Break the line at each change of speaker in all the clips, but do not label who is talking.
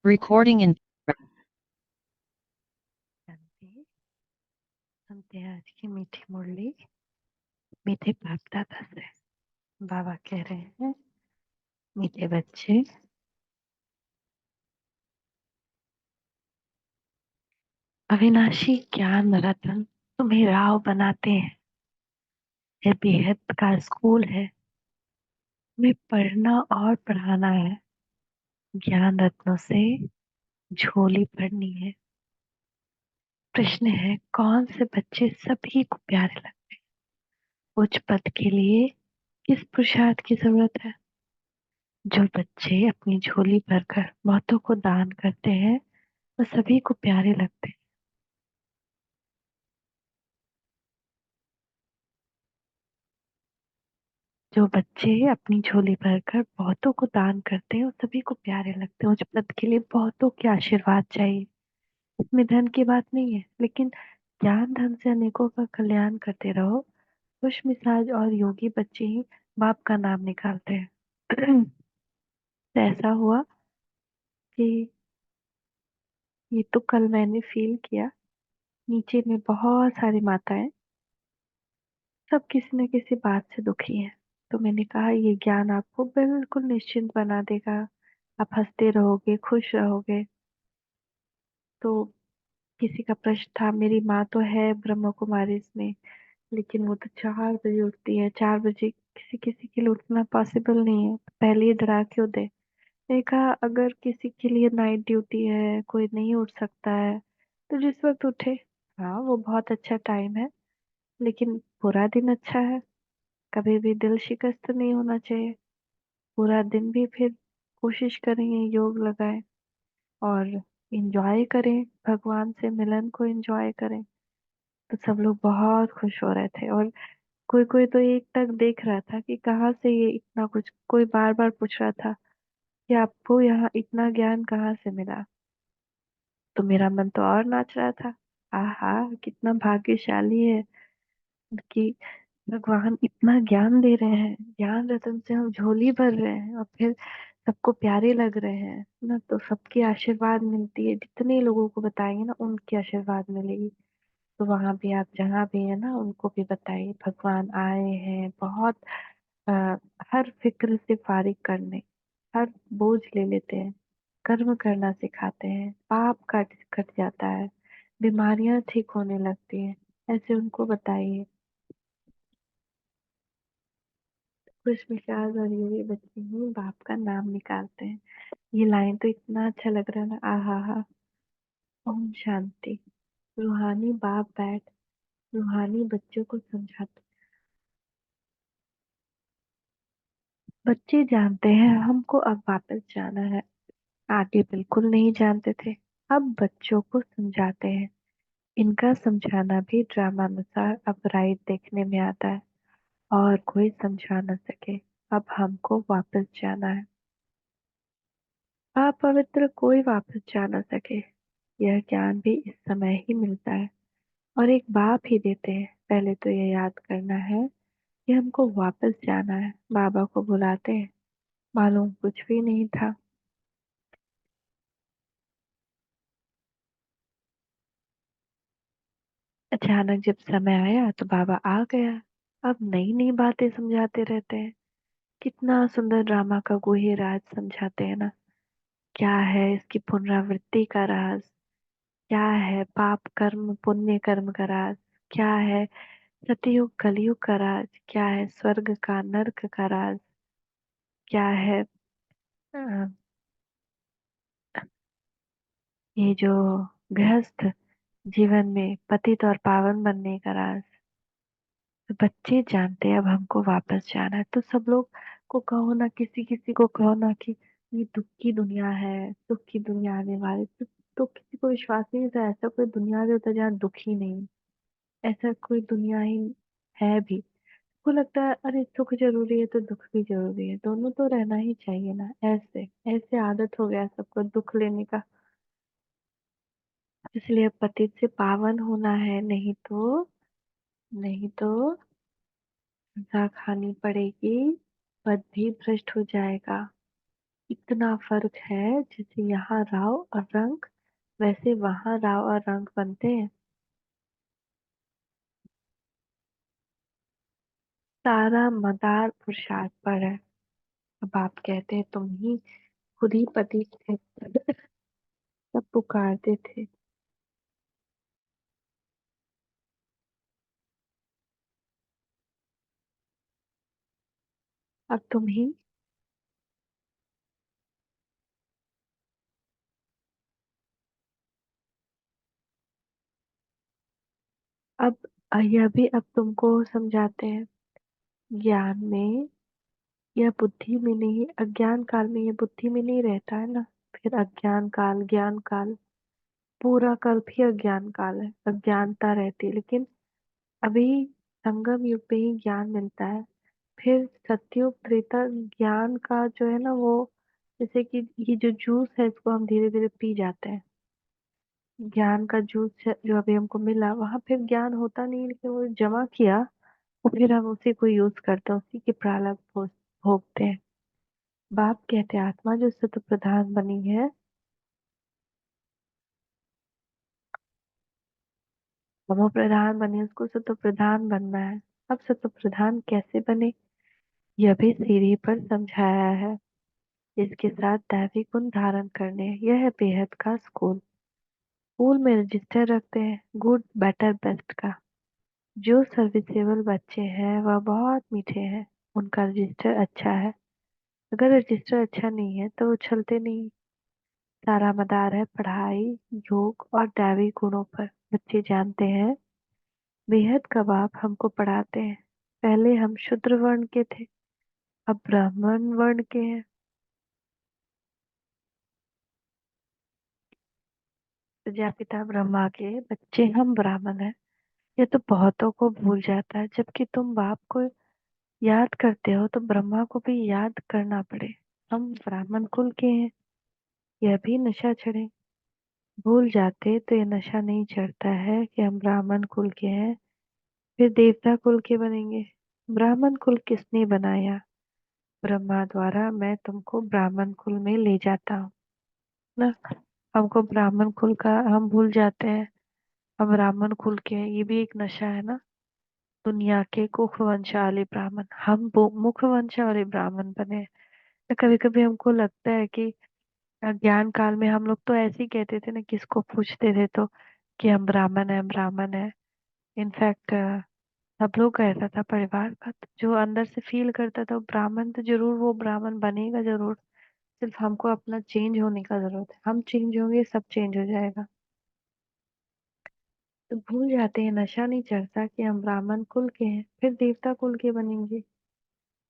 Recording in
जानते सुनते हैं आज की मीठी मुरली मीठे बाप दादा से। बाबा कह रहे हैं, मीठे बच्चे, अविनाशी ज्ञान रतन तुम्हें राव बनाते हैं। यह बेहद का स्कूल है, तुम्हें पढ़ना और पढ़ाना है। ज्ञान रत्नों से झोली भरनी है। प्रश्न है, कौन से बच्चे सभी को प्यारे लगते हैं? उच्च पद के लिए किस पुरुषार्थ की जरूरत है? जो बच्चे अपनी झोली भरकर बहुतों को दान करते हैं वो सभी को प्यारे लगते हैं। जो बच्चे अपनी झोली भरकर बहुतों को दान करते हैं वो सभी को प्यारे लगते हैं। उच्च पद के लिए बहुतों के आशीर्वाद चाहिए। इसमें धन की बात नहीं है, लेकिन ज्ञान धन से अनेकों का कल्याण करते रहो। खुश मिजाज और योगी बच्चे ही बाप का नाम निकालते हैं। तो ऐसा हुआ कि ये तो कल मैंने फील किया। नीचे में बहुत सारी माताएं, सब किसी न किसी बात से दुखी हैं। तो मैंने कहा ये ज्ञान आपको बिल्कुल निश्चिंत बना देगा। आप हंसते रहोगे, खुश रहोगे। तो किसी का प्रश्न था, मेरी माँ तो है ब्रह्म कुमारी में, लेकिन वो तो 4 बजे उठती है। 4 बजे किसी किसी के लिए उठना पॉसिबल नहीं है, तो पहले ही डरा क्यों दे। मैंने कहा अगर किसी के लिए नाइट ड्यूटी है, कोई नहीं उठ सकता है, तो जिस वक्त उठे। हाँ, वो बहुत अच्छा टाइम है, लेकिन पूरा दिन अच्छा है। कभी भी दिल शिकस्त नहीं होना चाहिए। पूरा दिन भी फिर कोशिश करेंगे, योग लगाएं और इंजॉय करें, भगवान से मिलन को इंजॉय करें। तो सब लोग बहुत खुश हो रहे थे, और कोई कोई तो एक टक देख रहा था कि कहाँ से ये इतना कुछ। कोई बार बार पूछ रहा था कि आपको यहाँ इतना ज्ञान कहाँ से मिला। तो मेरा मन तो और नाच रहा था। आहा, कितना भाग्यशाली है कि भगवान इतना ज्ञान दे रहे हैं। ज्ञान रतन से हम झोली भर रहे हैं और फिर सबको प्यारे लग रहे हैं ना। तो सबकी आशीर्वाद मिलती है, जितने लोगों को बताएंगे ना उनकी आशीर्वाद मिलेगी। तो वहां भी आप जहाँ भी है ना उनको भी बताइए भगवान आए हैं बहुत। आ, हर फिक्र से फारिग करने, हर बोझ ले लेते हैं, कर्म करना सिखाते हैं, पाप कट जाता है, बीमारियां ठीक होने लगती हैं। ऐसे उनको बताइए। खुश मिजाज और ये बच्चे ही बाप का नाम निकालते हैं। ये लाइन तो इतना अच्छा लग रहा है ना, आहा हा। ओम शांति। रूहानी बाप बैठ रूहानी बच्चों को समझाते। बच्चे जानते हैं हमको अब वापस जाना है, आगे बिल्कुल नहीं जानते थे। अब बच्चों को समझाते हैं। इनका समझाना भी ड्रामानुसार अब राइट देखने में आता है। और कोई समझा न सके, अब हमको वापस जाना है। अपवित्र कोई वापस जा न सके। यह ज्ञान भी इस समय ही मिलता है, और एक बाप ही देते हैं। पहले तो ये याद करना है कि हमको वापस जाना है। बाबा को बुलाते हैं, मालूम कुछ भी नहीं था। अचानक जब समय आया तो बाबा आ गया। अब नई नई बातें समझाते रहते हैं। कितना सुंदर ड्रामा का गुहे राज समझाते हैं ना। क्या है इसकी पुनरावृत्ति का राज? क्या है पाप कर्म पुण्य कर्म का राज? क्या है सतयुग कलयुग का राज? क्या है स्वर्ग का नर्क का राज? क्या है अ, ये जो गृहस्थ जीवन में पतित और पावन बनने का राज? तो बच्चे जानते हैं अब हमको वापस जाना है। तो सब लोग को कहो ना, किसी किसी को कहो ना कि ये दुख की दुनिया है, सुख की दुनिया आने वाली। तो किसी को विश्वास नहीं होता ऐसा कोई दुनिया भी होता है जहाँ दुख ही नहीं। ऐसा कोई दुनिया ही है भी? को लगता है अरे सुख जरूरी है तो दुख भी जरूरी है, दोनों तो रहना ही चाहिए ना। ऐसे ऐसे आदत हो गया सबको दुख लेने का। इसलिए पतित से पावन होना है, नहीं तो सजा खानी पड़ेगी, पद भी भ्रष्ट हो जाएगा। इतना फर्क है, जैसे यहाँ राव और रंग, वैसे वहाँ राव और रंग बनते हैं। सारा मदार पुरुषार्थ पर है। अब आप कहते हैं तुम ही खुद ही पति थे, सब पुकारते थे। अब तुम ही। अब यह भी अब तुमको समझाते हैं। ज्ञान में या बुद्धि में नहीं, अज्ञान काल में या बुद्धि में नहीं रहता है ना। फिर अज्ञान काल, ज्ञान काल, पूरा काल भी अज्ञान काल है, अज्ञानता रहती है। लेकिन अभी संगम युग में ही ज्ञान मिलता है। फिर सतयुग त्रेता ज्ञान का जो है ना वो, जैसे कि ये जो जूस है इसको हम धीरे धीरे पी जाते हैं। ज्ञान का जूस जो अभी हमको मिला, वहां फिर ज्ञान होता नहीं, लेकिन वो जमा किया, और फिर हम उसी को यूज करते हैं, उसी के प्रारब्ध भोगते हैं। बाप कहते हैं आत्मा जो सत्व प्रधान बनी है, तमो प्रधान बनी, उसको सत्व प्रधान बनना है। अब सत्व प्रधान कैसे बने, यह भी सीढ़ी पर समझाया है। इसके साथ दैवी गुण धारण करने, यह है बेहद का स्कूल। स्कूल में रजिस्टर रखते हैं गुड बेटर बेस्ट का। जो सर्विसेबल बच्चे हैं वह बहुत मीठे हैं, उनका रजिस्टर अच्छा है। अगर रजिस्टर अच्छा नहीं है तो वो चलते नहीं। सारा मदार है पढ़ाई, योग और दैवी गुणों पर। बच्चे जानते हैं बेहद का बाप हमको पढ़ाते हैं। पहले हम शूद्र वर्ण के थे, अब ब्राह्मण वर्ण के हैं। प्रजापिता ब्रह्मा के बच्चे हम ब्राह्मण हैं। ये तो बहुतों को भूल जाता है, जबकि तुम बाप को याद करते हो तो ब्रह्मा को भी याद करना पड़े। हम ब्राह्मण कुल के हैं, यह भी नशा चढ़े। भूल जाते तो ये नशा नहीं चढ़ता है कि हम ब्राह्मण कुल के हैं, फिर देवता कुल के बनेंगे। ब्राह्मण कुल किसने बनाया, ब्रह्मा द्वारा। मैं तुमको ब्राह्मण कुल में ले जाता हूँ ना। हमको ब्राह्मण कुल का हम भूल जाते हैं, हम ब्राह्मण कुल के हैं, ये भी एक नशा है ना। दुनिया के कुख वंशावली ब्राह्मण, हम मुख वंशावली ब्राह्मण बने। कभी कभी हमको लगता है कि ज्ञान काल में हम लोग तो ऐसे ही कहते थे ना, किसको पूछते थे तो कि हम ब्राह्मण है, ब्राह्मण है। इनफैक्ट सब लोग का ऐसा था परिवार का, तो जो अंदर से फील करता था वो ब्राह्मण, तो जरूर वो ब्राह्मण बनेगा जरूर। सिर्फ हमको अपना चेंज होने का जरूरत है, हम चेंज होंगे सब चेंज हो जाएगा। तो भूल जाते हैं, नशा नहीं चढ़ता कि हम ब्राह्मण कुल के हैं, फिर देवता कुल के बनेंगे।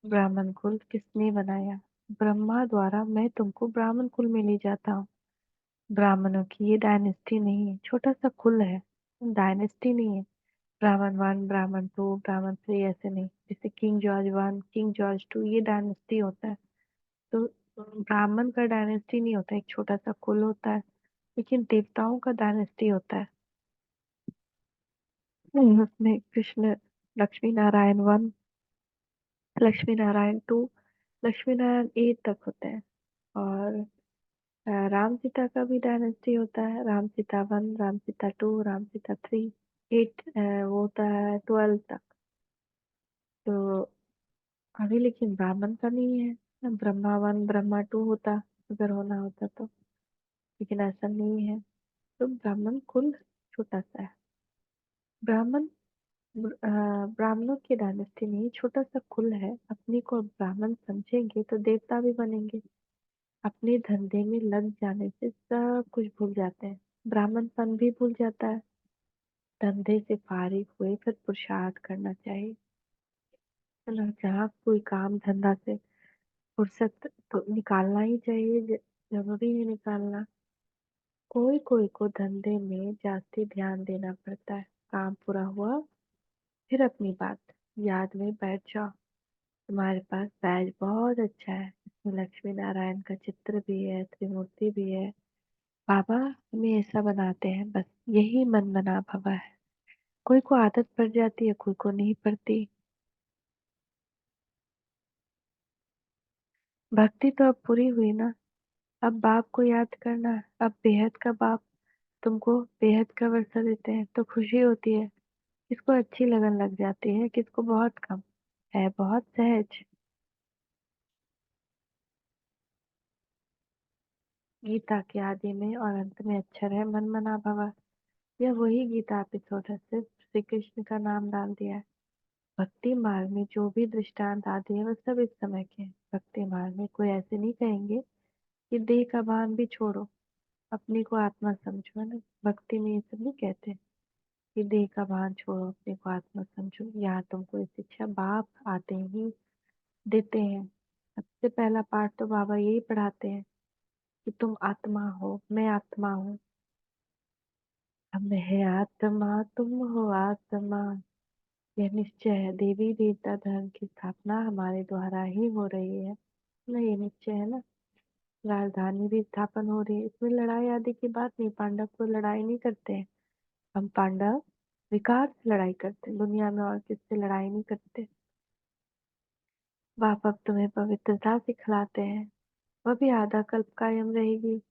ब्राह्मण कुल किसने बनाया, ब्रह्मा द्वारा। मैं तुमको ब्राह्मण कुल में ले जाता हूँ। ब्राह्मणों की ये डायनेस्टी नहीं है, छोटा सा कुल है, डायनेस्टी नहीं है। ब्राह्मण वन, ब्राह्मण टू, ब्राह्मण थ्री, ऐसे नहीं। जैसे king George one, king George two, ये डायनेस्टी होता है। तो ब्राह्मण का डायनेस्टी नहीं होता, एक छोटा सा कुल होता है। लेकिन देवताओं का डायनेस्टी होता है। उसमें Krishna, Lakshmi Narayan one, Lakshmi Narayan two, Lakshmi Narayan eight तक होते हैं। और राम सीता का भी डायनेस्टी होता है, Ram Sita one, Ram Sita two, Ram Sita three, eight वो होता है 12 तक। तो अभी लेकिन ब्राह्मण का नहीं है, ब्रह्मा वन ब्रह्मा टू होता अगर होना होता तो। लेकिन ऐसा नहीं है, तो ब्राह्मण कुल छोटा सा है। ब्राह्मण ब्राह्मणों की डायनेस्टी नहीं, छोटा सा कुल है। अपने को ब्राह्मण समझेंगे तो देवता भी बनेंगे। अपने धंधे में लग जाने से सब कुछ भूल जाते हैं, ब्राह्मणपन भी भूल जाता है। धंधे से फारिग हुए फिर पुरुषार्थ करना चाहिए, है ना। जहाँ कोई काम धंधा से फुर्सत तो निकालना ही चाहिए, जरूरी है निकालना। कोई कोई को धंधे में जास्ती ध्यान देना पड़ता है। काम पूरा हुआ फिर अपनी बात, याद में बैठ जाओ। तुम्हारे पास बैज बहुत अच्छा है, इसमें लक्ष्मी नारायण का चित्र भी है, त्रिमूर्ति भी है। बाबा हमें ऐसा बनाते हैं, बस यही मन बना भवा है। कोई को आदत पड़ जाती है, कोई को नहीं पड़ती। भक्ति तो अब पूरी हुई ना। अब बाप को याद करना। अब बेहद का बाप तुमको बेहद का वर्षा देते हैं तो खुशी होती है। किसको अच्छी लगन लग जाती है, किसको बहुत कम। है बहुत सहज। गीता के आदि में और अंत में अक्षर है मन मना भवा। यह वही गीता एपिसोड है, सिर्फ श्री कृष्ण का नाम डाल दिया है। भक्ति मार्ग में जो भी दृष्टांत आदि है वह सब इस समय के हैं। भक्ति मार्ग में कोई ऐसे नहीं कहेंगे कि देह का भान भी छोड़ो, अपने को आत्मा समझो, है ना। भक्ति में ये सब नहीं कहते कि देह का भान छोड़ो, अपने को आत्मा समझो। यहाँ तुमको ये शिक्षा बाप आते ही देते हैं। सबसे पहला पाठ तो बाबा यही पढ़ाते हैं कि तुम आत्मा हो, मैं आत्मा हूँ। हम है आत्मा, तुम हो आत्मा। यह निश्चय है, देवी देवता धर्म की स्थापना हमारे द्वारा ही हो रही है ना। ये निश्चय है ना। राजधानी भी स्थापन हो रही है, इसमें लड़ाई आदि की बात नहीं। पांडव को लड़ाई नहीं करते हैं हम। पांडव विकार से लड़ाई करते हैं, दुनिया में और किससे लड़ाई नहीं करते। बाप अब तुम्हें पवित्रता सिखलाते हैं। वह भी आधा कल्प कायम रहेगी।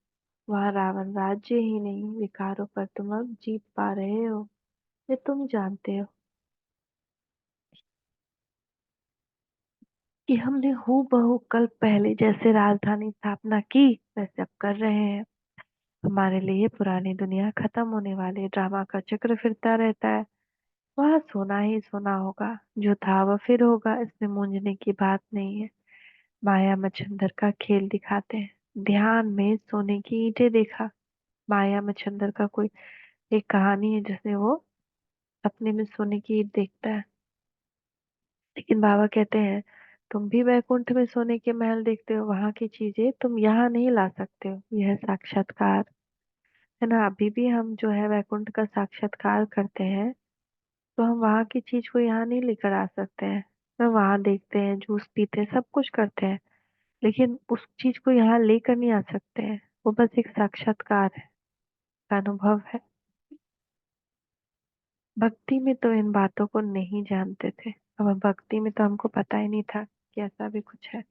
वहां रावण राज्य ही नहीं, विकारों पर तुम अब जीत पा रहे हो, ये तुम जानते हो। कि हमने हूबहू कल्प पहले जैसे राजधानी स्थापना की वैसे अब कर रहे हैं। हमारे लिए पुरानी दुनिया खत्म होने वाली, ड्रामा का चक्र फिरता रहता है। वह सोना ही सोना होगा, जो था वह फिर होगा, इसमें मूंझने की बात नहीं है। माया मच्छंदर का खेल दिखाते हैं। ध्यान में सोने की ईंटें देखा। माया मच्छंदर का कोई एक कहानी है जिसमें वो सपने में सोने की ईंट देखता है। लेकिन बाबा कहते हैं तुम भी वैकुंठ में सोने के महल देखते हो, वहां की चीजें तुम यहाँ नहीं ला सकते हो। यह साक्षात्कार है ना। अभी भी हम जो है वैकुंठ का साक्षात्कार करते हैं तो हम वहां की चीज को यहाँ नहीं लेकर आ सकते हैं। तो वहां देखते हैं, जूस पीते हैं, सब कुछ करते हैं, लेकिन उस चीज को यहाँ लेकर नहीं आ सकते हैं। वो बस एक साक्षात्कार है, अनुभव है। भक्ति में तो इन बातों को नहीं जानते थे। अब भक्ति में तो हमको पता ही नहीं था कि ऐसा भी कुछ है।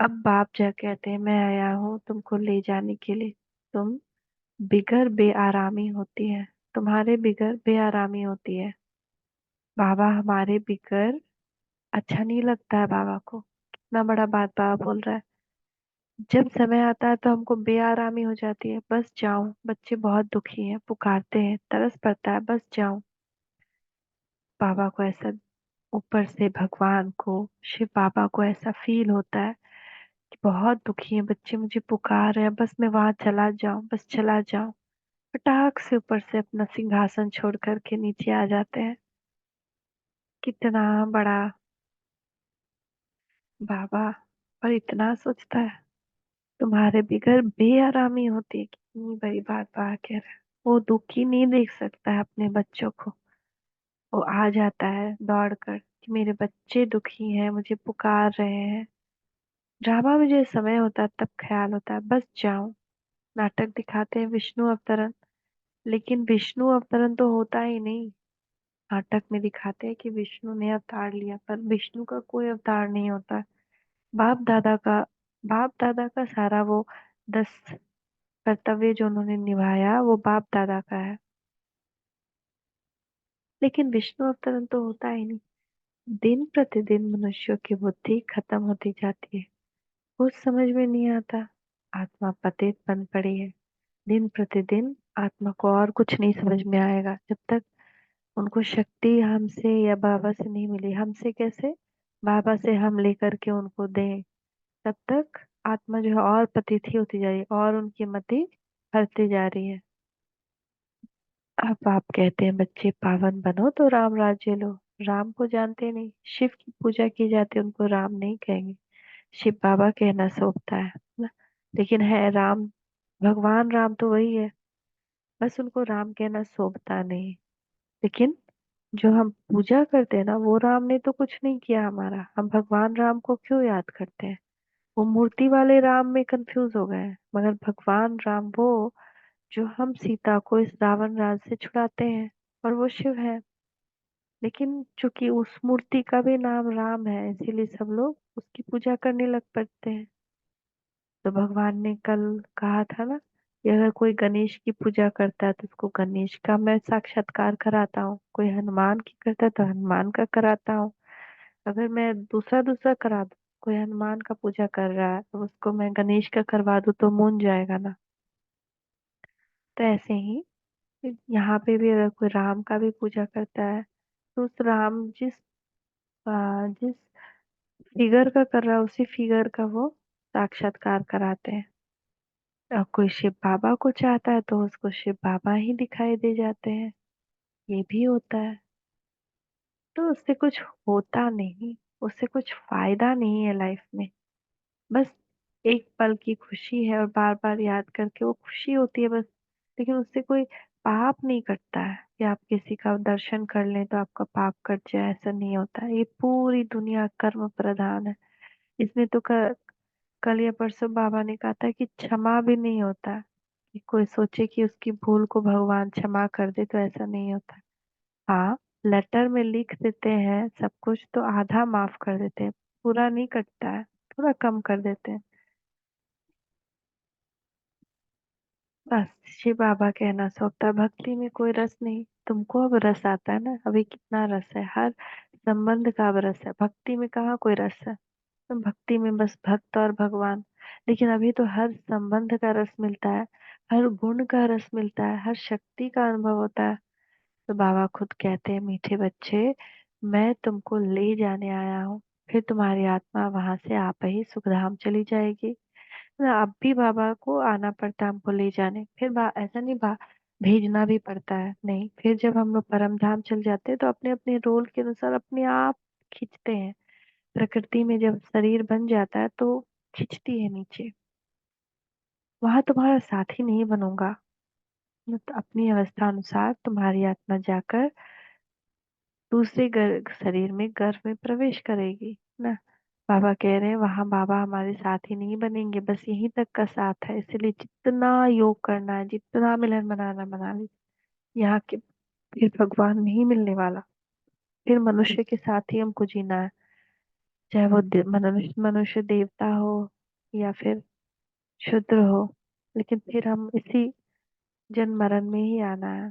अब बाप जा कहते हैं मैं आया हूँ तुमको ले जाने के लिए। तुम बिगर बेआरामी होती है, तुम्हारे बिगर बेआरामी होती है। बाबा हमारे बिगर अच्छा नहीं लगता है बाबा को। कितना बड़ा बात बाबा बोल रहा है। जब समय आता है तो हमको बेआरामी हो जाती है, बस जाऊं, बच्चे बहुत दुखी हैं, पुकारते हैं, तरस पड़ता है, बस जाऊं। बाबा को ऐसा, ऊपर से भगवान को, शिव बाबा को ऐसा फील होता है कि बहुत दुखी है बच्चे, मुझे पुकार रहे हैं, बस मैं वहां चला जाऊं, बस चला जाऊं। फटाक से ऊपर से अपना सिंहासन छोड़ करके नीचे आ जाते हैं। कितना बड़ा बाबा, और इतना सोचता है। तुम्हारे बिगर बेआरामी होती है, कितनी बड़ी बात बाबा कह रहा है। वो दुखी नहीं देख सकता है अपने बच्चों को। वो आ जाता है दौड़ कर कि मेरे बच्चे दुखी हैं, मुझे पुकार रहे हैं। ड्रामा में जो समय होता है तब ख्याल होता है बस जाऊं। नाटक दिखाते हैं विष्णु अवतरण, लेकिन विष्णु अवतरण तो होता ही नहीं। नाटक में दिखाते हैं कि विष्णु ने अवतार लिया, पर विष्णु का कोई अवतार नहीं होता। बाप दादा का बाप दादा का सारा वो 10 कर्तव्य जो उन्होंने निभाया वो बाप दादा का है। लेकिन विष्णु अवतरण तो होता ही नहीं। दिन प्रतिदिन मनुष्यों की बुद्धि खत्म होती जाती है। कुछ समझ में नहीं आता। आत्मा पतित बन पड़ी है। दिन प्रतिदिन आत्मा को और कुछ नहीं समझ में आएगा जब तक उनको शक्ति हमसे या बाबा से नहीं मिली। हमसे कैसे, बाबा से हम लेकर के उनको दें। तब तक आत्मा जो है और पतित ही होती जा रही है और उनकी मति हरती जा रही है। अब आप कहते हैं बच्चे पावन बनो तो राम राज्य लो। राम को जानते नहीं, शिव की पूजा की जाती है, उनको राम नहीं कहेंगे। शिव बाबा कहना शोभता है ना। लेकिन है राम, भगवान राम तो वही है, बस उनको राम कहना शोभता नहीं। लेकिन जो हम पूजा करते हैं ना, वो राम ने तो कुछ नहीं किया हमारा, हम भगवान राम को क्यों याद करते हैं। वो मूर्ति वाले राम में कंफ्यूज हो गए हैं, मगर भगवान राम वो जो हम सीता को इस रावण राज से छुड़ाते हैं, और वो शिव है। लेकिन चूंकि उस मूर्ति का भी नाम राम है, इसीलिए सब लोग उसकी पूजा करने लग पड़ते हैं। तो भगवान ने कल कहा था ना कि अगर कोई गणेश की पूजा करता है तो उसको गणेश का मैं साक्षात्कार कराता हूँ, कोई हनुमान की करता है तो हनुमान का कराता हूँ। अगर मैं दूसरा दूसरा करा दूँ, कोई हनुमान का पूजा कर रहा है तो उसको मैं गणेश का करवा दूँ तो मूंझ जाएगा ना। तो ऐसे ही यहाँ पे भी अगर कोई राम का भी पूजा करता है तो उस राम जिस फिगर का कर रहा है उसी फिगर का वो साक्षात्कार कराते हैं। और कोई शिव बाबा को चाहता है तो उसको शिव बाबा ही दिखाई दे जाते हैं। ये भी होता है। तो उससे कुछ होता नहीं, उससे कुछ फायदा नहीं है लाइफ में। बस एक पल की खुशी है और बार बार याद करके वो खुशी होती है बस। लेकिन उससे कोई पाप नहीं कटता है कि आप किसी का दर्शन कर लें तो आपका पाप कट जाए, ऐसा नहीं होता है। ये पूरी दुनिया कर्म प्रधान है। इसमें तो कल या परसों बाबा ने कहा था कि क्षमा भी नहीं होता, कि कोई सोचे कि उसकी भूल को भगवान क्षमा कर दे, तो ऐसा नहीं होता। हाँ, लेटर में लिख देते हैं सब कुछ तो आधा माफ कर देते हैं, पूरा नहीं कटता है, थोड़ा कम कर देते हैं। बस शिव बाबा कहना सोचता है भक्ति में कोई रस नहीं। तुमको अब रस आता है ना, अभी कितना रस है, हर संबंध का अब रस है। भक्ति में कहाँ कोई रस है। तो भक्ति में बस भक्त और भगवान। लेकिन अभी तो हर संबंध का रस मिलता है, हर गुण का रस मिलता है, हर शक्ति का अनुभव होता है। तो बाबा खुद कहते हैं, मीठे बच्चे, मैं तुमको ले जाने आया हूँ, फिर तुम्हारी आत्मा वहां से आप ही सुखधाम चली जाएगी। ना अब भी बाबा को आना पड़ता है हमको ले जाने, फिर ऐसा नहीं भेजना भी पड़ता है, नहीं, फिर जब हम लोग परम धाम चल जाते हैं तो अपने अपने रोल के अनुसार अपने आप खींचते हैं। प्रकृति में जब शरीर बन जाता है तो खींचती है नीचे। वहां तुम्हारा साथी नहीं बनूंगा, मैं तो अपनी अवस्था अनुसार तुम्हारी आत्मा जाकर दूसरे शरीर में गर्भ में प्रवेश करेगी ना। बाबा कह रहे हैं वहां बाबा हमारे साथ ही नहीं बनेंगे, बस यहीं तक का साथ है। इसलिए जितना योग करना है, जितना मिलन बनाना बना लीजिए। यहाँ के फिर भगवान नहीं मिलने वाला, फिर मनुष्य के साथ ही हमको जीना है। चाहे वो मनुष्य मनुष्य देवता हो या फिर शूद्र हो, लेकिन फिर हम इसी जन्म मरण में ही आना है।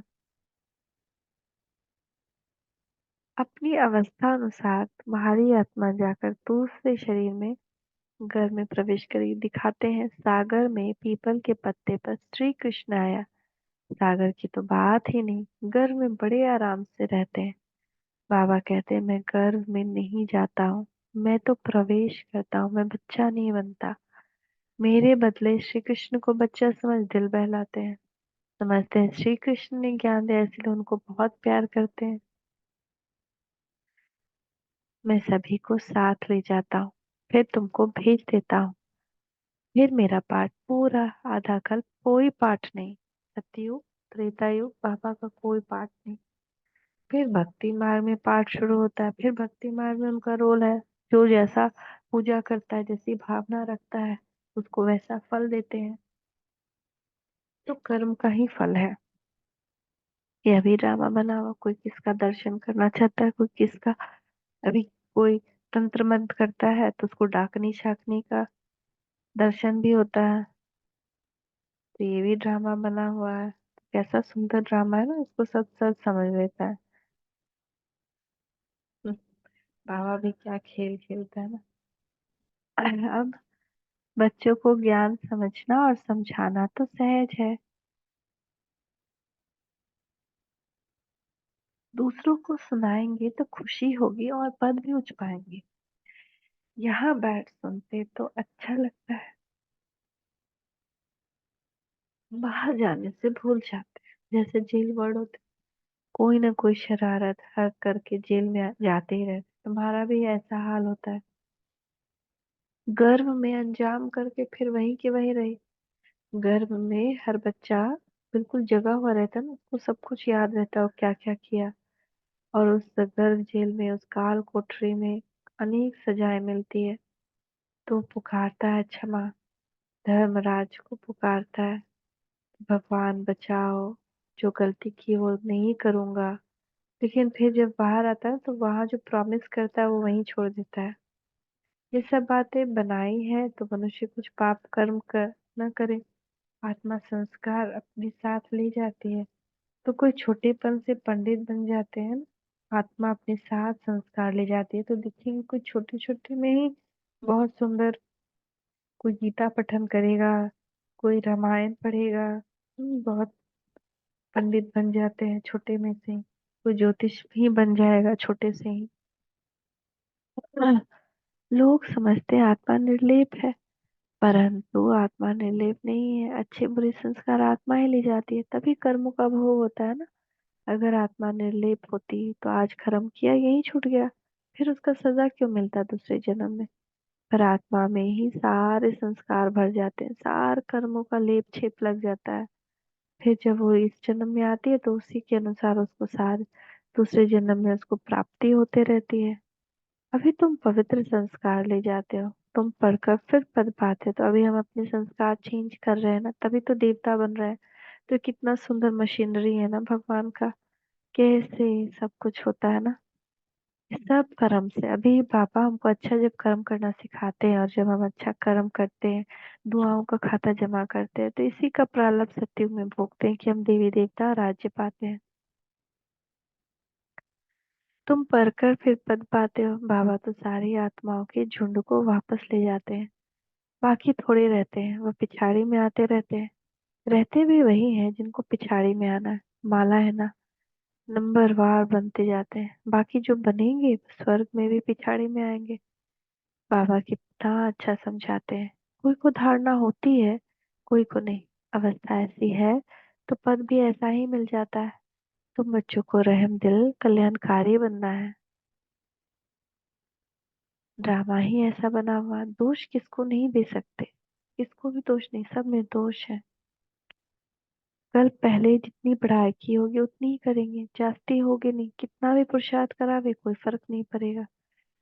अपनी अवस्था अनुसार तुम्हारी आत्मा जाकर दूसरे शरीर में घर में प्रवेश करी। दिखाते हैं सागर में पीपल के पत्ते पर श्री कृष्ण आया। सागर की तो बात ही नहीं, गर्भ में बड़े आराम से रहते हैं। बाबा कहते हैं मैं गर्भ में नहीं जाता हूँ, मैं तो प्रवेश करता हूँ, मैं बच्चा नहीं बनता। मेरे बदले श्री कृष्ण को बच्चा समझ दिल बहलाते हैं। समझते हैं श्री कृष्ण ने ज्ञान दिया इसलिए उनको बहुत प्यार करते हैं। मैं सभी को साथ ले जाता हूँ, फिर तुमको भेज देता हूँ। फिर मेरा पाठ पूरा, आधा कल्प कोई पाठ नहीं। सतयुग त्रेता युग बाबा का कोई पाठ नहीं। फिर भक्ति मार्ग में पाठ शुरू होता है। फिर भक्ति मार्ग में उनका रोल है, जो जैसा पूजा करता है, जैसी भावना रखता है, उसको वैसा फल देते हैं। तो कर्म का ही फल है। यह भी ड्रामा बना हुआ, कोई किसका दर्शन करना चाहता है, कोई किसका। अभी कोई तंत्र मंत्र करता है तो उसको डाकनी शाकनी का दर्शन भी होता है। तो ये भी ड्रामा बना हुआ है। कैसा सुंदर ड्रामा है ना, इसको सब सब समझ लेता है। हम्म, बाबा भी क्या खेल खेलता है ना। अब बच्चों को ज्ञान समझना और समझाना तो सहज है, दूसरों को सुनाएंगे तो खुशी होगी और पद भी उच पाएंगे। यहाँ बैठ सुनते तो अच्छा लगता है, बाहर जाने से भूल जाते हैं। जैसे जेल वर्ड होते, कोई ना कोई शरारत हर करके जेल में जाते ही रहते, तुम्हारा भी ऐसा हाल होता है। गर्भ में अंजाम करके फिर वहीं के वहीं रहे। गर्भ में हर बच्चा बिल्कुल जगा हुआ रहता है ना, उसको सब कुछ याद रहता है वो क्या क्या किया। और उस गर्भ जेल में, उस काल कोठरी में अनेक सजाएं मिलती है। तो पुकारता है क्षमा, धर्मराज को पुकारता है, भगवान बचाओ, जो गलती की वो नहीं करूंगा। लेकिन फिर जब बाहर आता है तो वहां जो प्रॉमिस करता है वो वहीं छोड़ देता है। ये सब बातें बनाई है तो मनुष्य कुछ पाप कर्म कर न करे। आत्मा संस्कार अपने साथ ले जाती है। तो कोई छोटेपन से पंडित बन जाते हैं ना, आत्मा अपने साथ संस्कार ले जाती है, तो देखेंगे कोई छोटे छोटे में ही बहुत सुंदर, कोई गीता पठन करेगा, कोई रामायण पढ़ेगा, बहुत पंडित बन जाते हैं छोटे में से ही। कोई ज्योतिष भी बन जाएगा छोटे से ही। हाँ, लोग समझते हैं आत्मा निर्लेप है, परंतु आत्मा निर्लेप नहीं है। अच्छे बुरे संस्कार आत्मा ही ले जाती है, तभी कर्मों का भोग होता है ना। अगर आत्मा निर्लेप होती तो आज कर्म किया यही छूट गया, फिर उसका सजा क्यों मिलता दूसरे जन्म में। पर आत्मा में ही सारे संस्कार भर जाते हैं, सारे कर्मों का लेप छेप लग जाता है। फिर जब वो इस जन्म में आती है तो उसी के अनुसार उसको सारे दूसरे जन्म में उसको प्राप्ति होते रहती है। अभी तुम पवित्र संस्कार ले जाते हो, तुम पढ़कर फिर पद पाते हो, तो अभी हम अपने संस्कार चेंज कर रहे हैं ना, तभी तो देवता बन रहे हैं। तो कितना सुंदर मशीनरी है ना भगवान का, कैसे सब कुछ होता है ना। ये सब कर्म से। अभी पापा हमको अच्छा जब कर्म करना सिखाते हैं, और जब हम अच्छा कर्म करते हैं, दुआओं का खाता जमा करते हैं, तो इसी का प्रारब्ध सत्युग में भोगते हैं कि हम देवी देवता राज्य पाते हैं। तुम पढ़कर फिर पद पाते हो, बाबा तो सारी आत्माओं के झुंड को वापस ले जाते हैं। बाकी थोड़े रहते हैं, वो पिछाड़ी में आते रहते हैं। रहते भी वही हैं जिनको पिछाड़ी में आना है। माला है ना, नंबरवार बनते जाते हैं। बाकी जो बनेंगे स्वर्ग में भी पिछाड़ी में आएंगे। बाबा कितना अच्छा समझाते हैं। कोई को धारणा होती है, कोई को नहीं। अवस्था ऐसी है तो पद भी ऐसा ही मिल जाता है। तुम बच्चों को रहम दिल कल्याणकारी बनना है। ड्रामा ही ऐसा बना हुआ, दोष किसको नहीं दे सकते, किसको भी दोष नहीं, सब निर्दोष है। कल पहले जितनी पढ़ाई की होगी उतनी ही करेंगे, जास्ती होगी नहीं। कितना भी पुरुषार्थ करावे कोई फर्क नहीं पड़ेगा।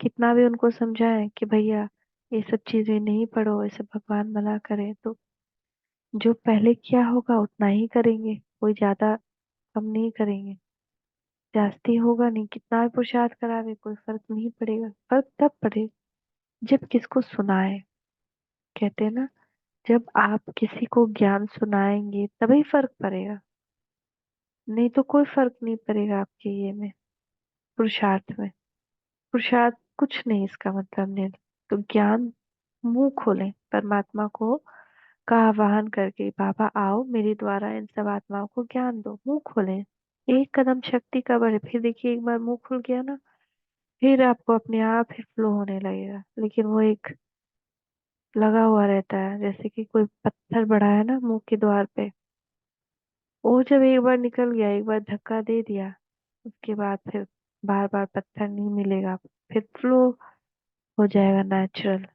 कितना भी उनको समझाएं कि भैया ये सब चीजें नहीं पढ़ो, ऐसे भगवान मना करे, तो जो पहले किया होगा उतना ही करेंगे, कोई ज्यादा कम नहीं करेंगे। जास्ती होगा नहीं, कितना भी पुरुषार्थ करावे कोई फर्क नहीं पड़ेगा। फर्क तब पड़े जब किसको सुनाए। कहते हैं ना, जब आप किसी को ज्ञान सुनाएंगे तभी फर्क पड़ेगा, नहीं तो कोई फर्क नहीं पड़ेगा आपके ये में, पुरुषार्थ में। पुरुषार्थ कुछ नहीं इसका मतलब नहीं। तो ज्ञान, मुंह खोलें परमात्मा को का आवाहन करके, बाबा आओ मेरे द्वारा इन सब आत्माओं को ज्ञान दो, मुंह खोलें। एक कदम शक्ति का बढ़े, फिर देखिए एक बार मुंह खुल गया ना, फिर आपको अपने आप ही फ्लो होने लगेगा। लेकिन वो एक लगा हुआ रहता है, जैसे कि कोई पत्थर बड़ा है ना मुंह के द्वार पे, वो जब एक बार निकल गया, एक बार धक्का दे दिया, उसके बाद फिर बार बार पत्थर नहीं मिलेगा, फिर फ्लो हो जाएगा नेचुरल।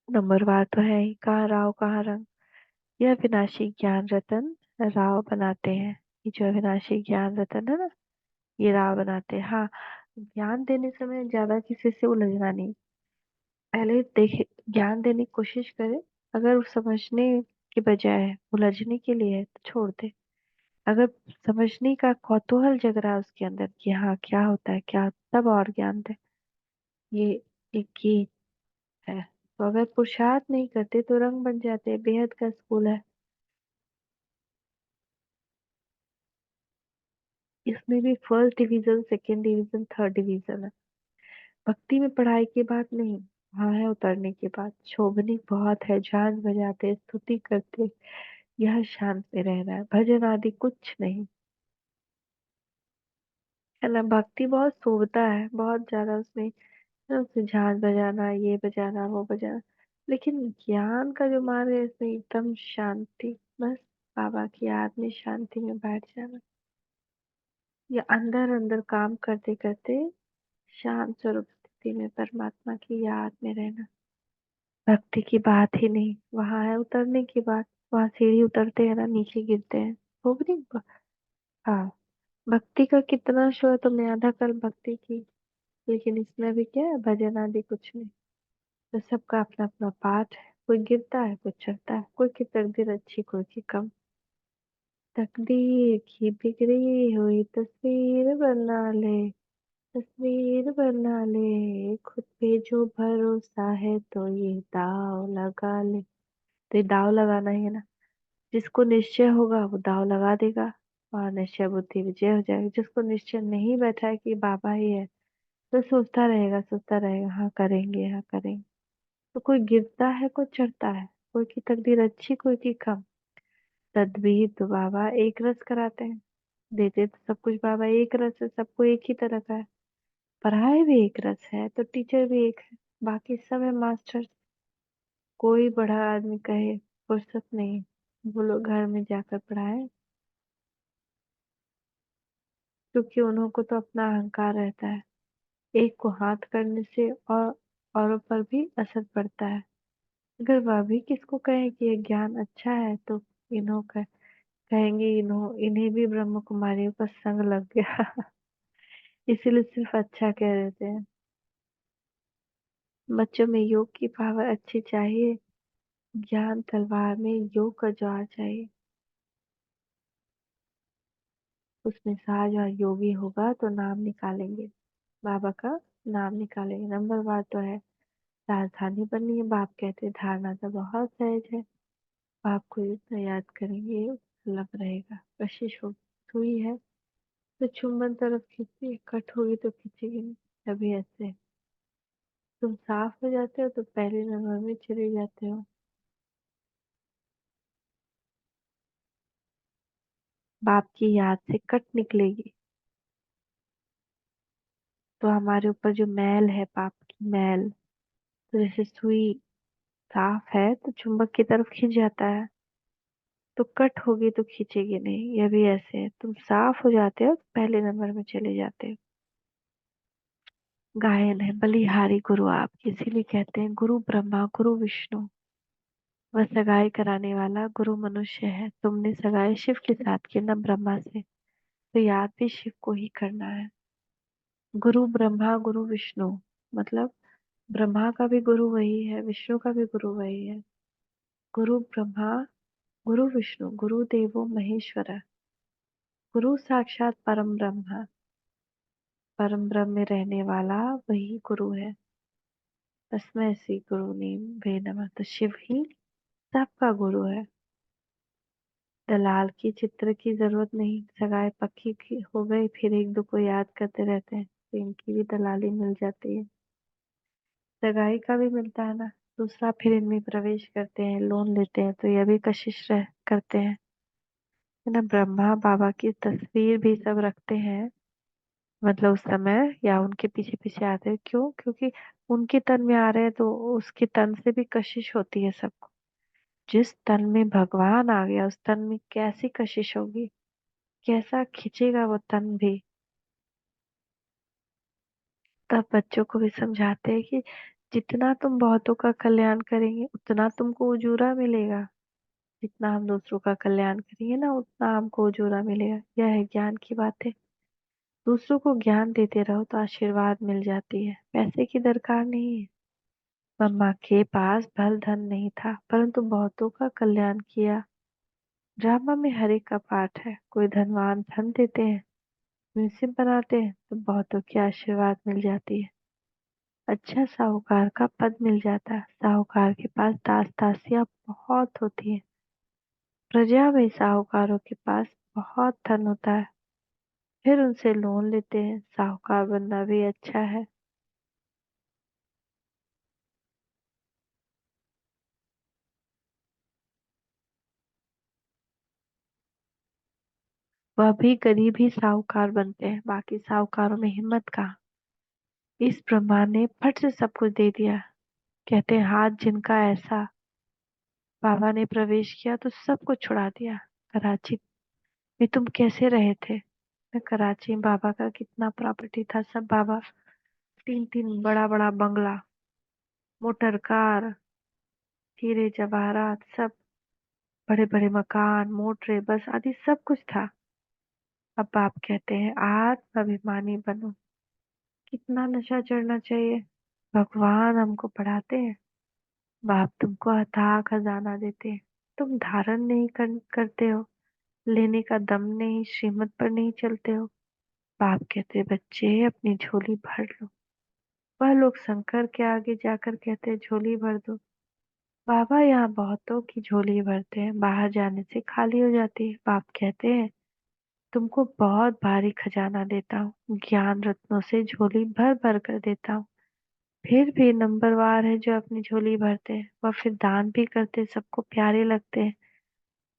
नंबरवार तो है ही, कहाँ राव कहाँ रंग। यह विनाशी ज्ञान रतन राव बनाते हैं। ये जो अविनाशी ज्ञान रतन है ना, ये राव बनाते हैं। हाँ, ज्ञान देने समय ज्यादा किसी से उलझना नहीं। पहले देखे, ज्ञान देने की कोशिश करे, अगर वो समझने के बजाय उलझने के लिए है तो छोड़ दे। अगर समझने का कौतूहल जग रहा है उसके अंदर कि हाँ क्या होता है क्या, तब और ज्ञान दे। ये एक ये है। तो अगर पुरुषार्थ नहीं करते तो रंग बन जाते हैं, बेहद का स्कूल है। इसमें भी first division, second division, third division है। भक्ति में पढ़ाई की बात नहीं, हाँ है उतरने की बात। शोभनी बहुत है, झांझ बजाते स्तुति करते, यह शांत में रहना है, भजन आदि कुछ नहीं। है ना, भक्ति बहुत शोभता है, बहुत ज्यादा उसमें है ना, उसमें झांझ बजाना, ये बजाना वो बजाना। लेकिन ज्ञान का जो मार्ग है इसमें एकदम शांति, बस बाबा की याद में शांति में बैठ जाना, या अंदर अंदर काम करते करते शांत स्वरूप स्थिति में परमात्मा की याद में रहना। भक्ति की बात ही नहीं, वहां है उतरने की बात। वहां सीढ़ी उतरते हैं ना, नीचे गिरते हैं, वो भी नहीं। हाँ, भक्ति का कितना शो है, तुमने आधा कल भक्ति की, लेकिन इसमें भी क्या है, भजन आदि कुछ नहीं। तो सबका अपना अपना पाठ है, कोई गिरता है कोई चढ़ता है, कोई की तकदीर अच्छी कोई की कम। तकदीर की बिगड़ी हुई तस्वीर बना ले, तस्वीर बना ले खुद पे जो भरोसा है तो ये दाव लगा ले। तो ये दाव लगाना ही है ना। जिसको निश्चय होगा वो दाव लगा देगा और निश्चय बुद्धि विजय हो जाएगी। जिसको निश्चय नहीं बैठा है कि बाबा ही है तो सोचता रहेगा हाँ करेंगे हाँ करेंगे। तो कोई गिरता है कोई चढ़ता है। कोई की तकदीर अच्छी कोई की कम। तदबीर तो बाबा एक रस कराते हैं। देते तो सब कुछ बाबा एक रस है सबको एक ही तरह का है। पढ़ाई भी एक रस है तो टीचर भी एक है। बाकी सब है मास्टर। कोई बड़ा आदमी कहे फुर्सत नहीं वो लोग घर में जाकर पढ़ाए। क्योंकि उन्हों को तो अपना अहंकार रहता है। एक को हाथ करने से और औरों पर भी असर पड़ता है। अगर वह भी किसको कहे कि ये ज्ञान अच्छा है तो इन्हों का कहेंगे इन्हें भी ब्रह्म कुमारियों का संग लग गया। इसीलिए सिर्फ अच्छा कह देते हैं। बच्चों में योग की पावर अच्छी चाहिए। ज्ञान तलवार में योग का ज्वार चाहिए। उसमें साज और योगी होगा तो नाम निकालेंगे। बाबा का नाम निकालेंगे। नंबर बार तो है राजधानी बननी है। बाप कहते धारणा तो बहुत सहज है। बाप को जितना याद करेंगे सुलभ रहेगा। कशिश हो हुई है तो चुंबन तरफ खींचती है। कट होगी तो खींचेगी नहीं। अभी ऐसे तुम साफ हो जाते हो तो पहले नंबर में चले जाते हो। बाप की याद से कट निकलेगी तो हमारे ऊपर जो मैल है पाप की मैल। तो जैसे सुई साफ है तो चुंबक की तरफ खींच जाता है। तो कट होगी तो खींचेगी नहीं। यह भी ऐसे है तुम साफ हो जाते हो तो पहले नंबर में चले जाते हो। गायन है बलिहारी गुरु आप इसीलिए कहते हैं गुरु ब्रह्मा गुरु विष्णु। वह सगाई कराने वाला गुरु मनुष्य है। तुमने सगाई शिव के साथ की न ब्रह्मा से। तो याद भी शिव को ही करना है। गुरु ब्रह्मा गुरु विष्णु मतलब ब्रह्मा का भी गुरु वही है विष्णु का भी गुरु वही है। गुरु ब्रह्मा गुरु विष्णु गुरु देवो महेश्वर। गुरु साक्षात परम ब्रह्म है। परम ब्रह्म में रहने वाला वही गुरु है। तस्मै श्री गुरु वे नमः। तो शिव ही सबका गुरु है। दलाल की चित्र की जरूरत नहीं। सगाई पक्की की हो गई फिर एक दो को याद करते रहते हैं तो इनकी भी दलाली मिल जाती है। सगाई का भी मिलता है ना। दूसरा फिर इनमें प्रवेश करते हैं लोन लेते हैं तो यह भी कशिश करते हैं है ना। ब्रह्मा बाबा की तस्वीर भी सब रखते हैं। मतलब उस समय या उनके पीछे पीछे आते हैं क्यों क्योंकि उनके तन में आ रहे हैं तो उसके तन से भी कशिश होती है सबको। जिस तन में भगवान आ गया उस तन में कैसी कशिश होगी। कैसा खींचेगा वो तन भी। तब बच्चों को भी समझाते हैं कि जितना तुम बहुतों का कल्याण करेंगे उतना तुमको उजूरा मिलेगा। जितना हम दूसरों का कल्याण करेंगे ना उतना हमको उजूरा मिलेगा। यह है ज्ञान की बातें। दूसरों को ज्ञान देते रहो तो आशीर्वाद मिल जाती है। पैसे की दरकार नहीं है। मम्मा के पास धन धन नहीं था परंतु बहुतों का कल्याण किया। ड्रामा में हर एक का पाठ है। कोई धनवान धन देते हैं म्यूजियम बनाते हैं तो बहुतों की आशीर्वाद मिल जाती है। अच्छा साहूकार का पद मिल जाता है। साहूकार के पास दास दासियां बहुत होती है। प्रजा में साहूकारों के पास बहुत धन होता है। फिर उनसे लोन लेते हैं। साहूकार बनना भी अच्छा है। वह भी गरीब ही साहूकार बनते हैं। बाकी साहूकारों में हिम्मत कहाँ। इस ब्रह्मा ने फट से सब कुछ दे दिया। कहते हैं हाथ जिनका ऐसा बाबा ने प्रवेश किया तो सब कुछ छुड़ा दिया। कराची में तुम कैसे रहे थे। मैं कराची में बाबा का कितना प्रॉपर्टी था। सब बाबा तीन तीन बड़ा बड़ा बंगला मोटर कार हीरे जवाहरात सब बड़े बड़े मकान मोटरे बस आदि सब कुछ था। अब बाप कहते हैं आत्म अभिमानी बनो। कितना नशा चढ़ना चाहिए। भगवान हमको पढ़ाते हैं। बाप तुमको अथाह खजाना देते हैं। तुम धारण नहीं करते हो। लेने का दम नहीं श्रीमत पर नहीं चलते हो। बाप कहते, बच्चे अपनी झोली भर लो। वह लोग शंकर के आगे जाकर कहते, झोली भर दो। बाबा यहाँ बहुतों की झोली भरते हैं, बाहर जाने से खाली हो जाती है। बाप कहते हैं, तुमको बहुत भारी खजाना देता हूँ, ज्ञान रत्नों से झोली भर भर कर देता हूँ। फिर भी नंबरवार है जो अपनी झोली भरते हैं, वह फिर दान भी करते, सबको प्यारे लगते हैं।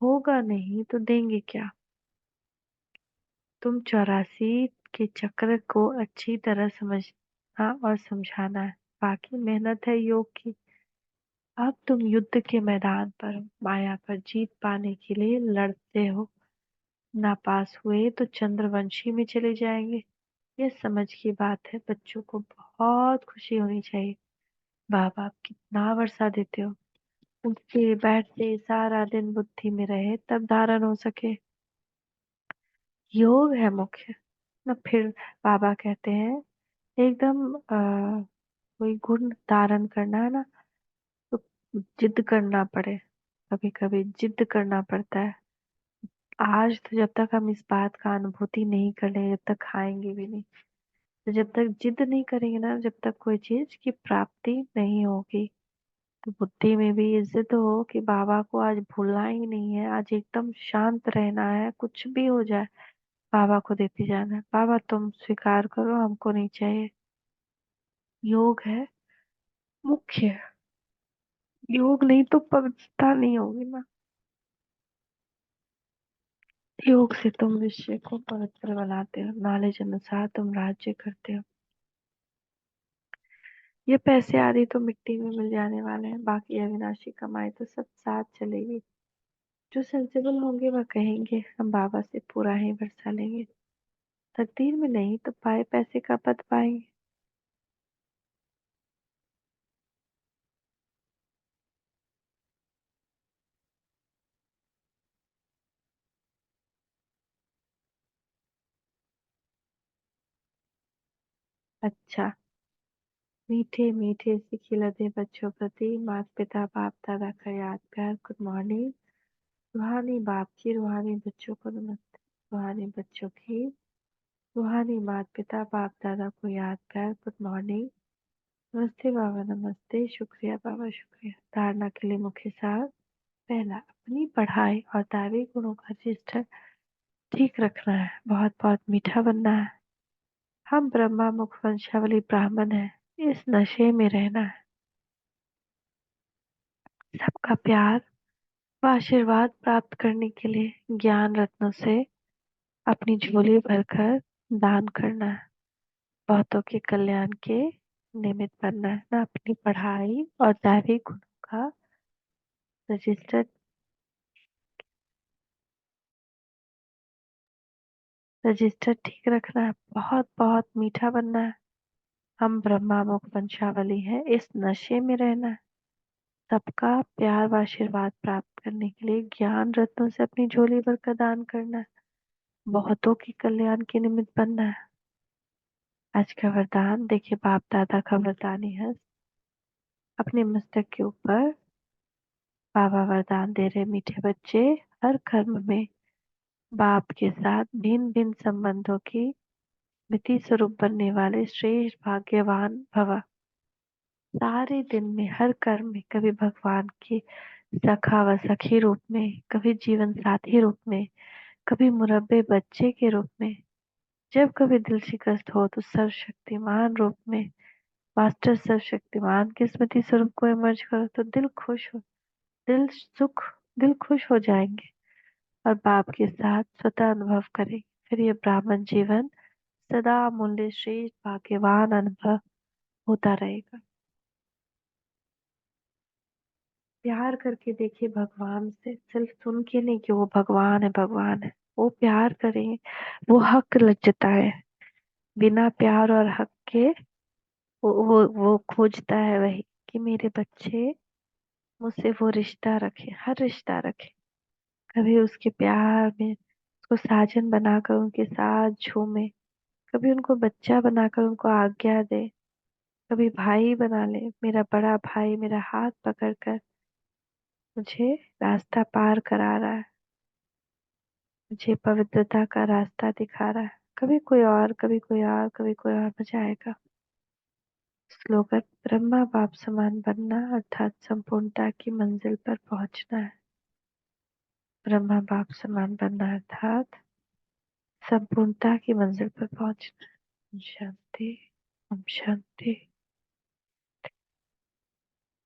होगा नहीं तो देंगे क्या। तुम 84 के चक्र को अच्छी तरह समझना और समझाना है, बाकी मेहनत है योग की। अब तुम युद्ध के मैदान पर हो, माया पर जीत पाने के लिए लड़ते हो। नापास हुए तो चंद्रवंशी में चले जाएंगे। यह समझ की बात है, बच्चों को बहुत खुशी होनी चाहिए। बाबा आप कितना वर्षा देते हो, उठते बैठते सारा दिन बुद्धि में रहे तब धारण हो सके। योग है मुख्य न। फिर बाबा कहते हैं, एकदम कोई गुण धारण करना है ना, तो जिद करना पड़े। कभी कभी जिद करना पड़ता है। आज तो जब तक हम इस बात का अनुभूति नहीं कर लेंगे, जब तक खाएंगे भी नहीं। तो जब तक जिद नहीं करेंगे ना, जब तक कोई चीज की प्राप्ति नहीं होगी। तो बुद्धि में भी ये जिद हो कि बाबा को आज भूलना ही नहीं है, आज एकदम शांत रहना है, कुछ भी हो जाए बाबा को देते जाना है। बाबा तुम स्वीकार करो, हमको नहीं चाहिए। योग है मुख्य। योग नहीं तो पवित्रता नहीं होगी ना। योग से तुम विषय को पवित्र बनाते हो, नॉलेज अनुसार तुम राज्य करते हो। ये पैसे आदि तो मिट्टी में मिल जाने वाले हैं, बाकी अविनाशी कमाई तो सब साथ चलेगी। जो सेंसिबल होंगे वह कहेंगे, हम बाबा से पूरा ही बरसा लेंगे। तकदीर में नहीं तो पाए पैसे का पद पाएंगे। अच्छा, मीठे मीठे से खिलते बच्चों प्रति माता पिता बाप दादा का याद प्यार। Good morning. रूहानी बाप की रूहानी बच्चों को नमस्ते। रूहानी बच्चों की रूहानी माता पिता बाप दादा को याद प्यार। Good morning. नमस्ते बाबा, नमस्ते। शुक्रिया बाबा, शुक्रिया। धारणा के लिए मुख्य सार। पहला, अपनी पढ़ाई और दैवी गुणों का रजिस्टर ठीक रखना है, बहुत बहुत मीठा बनना है। हम ब्रह्मा मुख वंशावली ब्राह्मण हैं, इस नशे में रहना है। सबका प्यार व आशीर्वाद प्राप्त करने के लिए ज्ञान रत्नों से अपनी झोली भरकर दान करना है। बहुतों के कल्याण के निमित्त बनना है ना। अपनी पढ़ाई और दैवी गुणों का रजिस्टर रजिस्टर ठीक रखना है, बहुत बहुत मीठा बनना है। हम ब्रह्मा मुख वंशावली है, इस नशे में रहना है। सबका प्यार व आशीर्वाद प्राप्त करने के लिए ज्ञान रत्नों से अपनी झोली भर का दान करना है। बहुतों के कल्याण के निमित्त बनना है। आज का वरदान देखिए, बाप दादा का वरदान है। अपने मस्तक के ऊपर बाबा वरदान दे रहे, मीठे बच्चे हर कर्म में बाप के साथ भिन्न भिन्न संबंधों की मिति स्वरूप बनने वाले श्रेष्ठ भाग्यवान भव। सारे दिन में हर कर्म में कभी भगवान के सखा व सखी रूप में, कभी जीवन साथी रूप में, कभी मुरब्बे बच्चे के रूप में, जब कभी दिल शिकस्त हो तो सर्वशक्तिमान रूप में मास्टर सर्वशक्तिमान की स्मृति स्वरूप को इमर्ज करो तो दिल सुख दिल खुश हो जाएंगे और बाप के साथ स्वतः अनुभव करें। फिर ये ब्राह्मण जीवन सदा मूल्य श्रेष्ठ भाग्यवान अनुभव होता रहेगा। प्यार करके देखिए भगवान से, सिर्फ सुन के नहीं कि वो भगवान है भगवान है। वो प्यार करें, वो हक लग जताए। बिना प्यार और हक के वो खोजता है वही कि मेरे बच्चे मुझसे वो रिश्ता रखे, हर रिश्ता रखे। कभी उसके प्यार में उसको साजन बनाकर उनके साथ झूमे, कभी उनको बच्चा बनाकर उनको आज्ञा दे, कभी भाई बना ले, मेरा बड़ा भाई मेरा हाथ पकड़कर मुझे रास्ता पार करा रहा है, मुझे पवित्रता का रास्ता दिखा रहा है। कभी कोई और, कभी कोई और, कभी कोई और मजा आएगा। स्लोगन: ब्रह्मा बाप समान बनना अर्थात संपूर्णता की मंजिल पर पहुंचना है। ब्रह्मा बाप समान बनना अर्थात संपूर्णता की मंजिल पर पहुंचना है। ओम शांति। ओम शांति।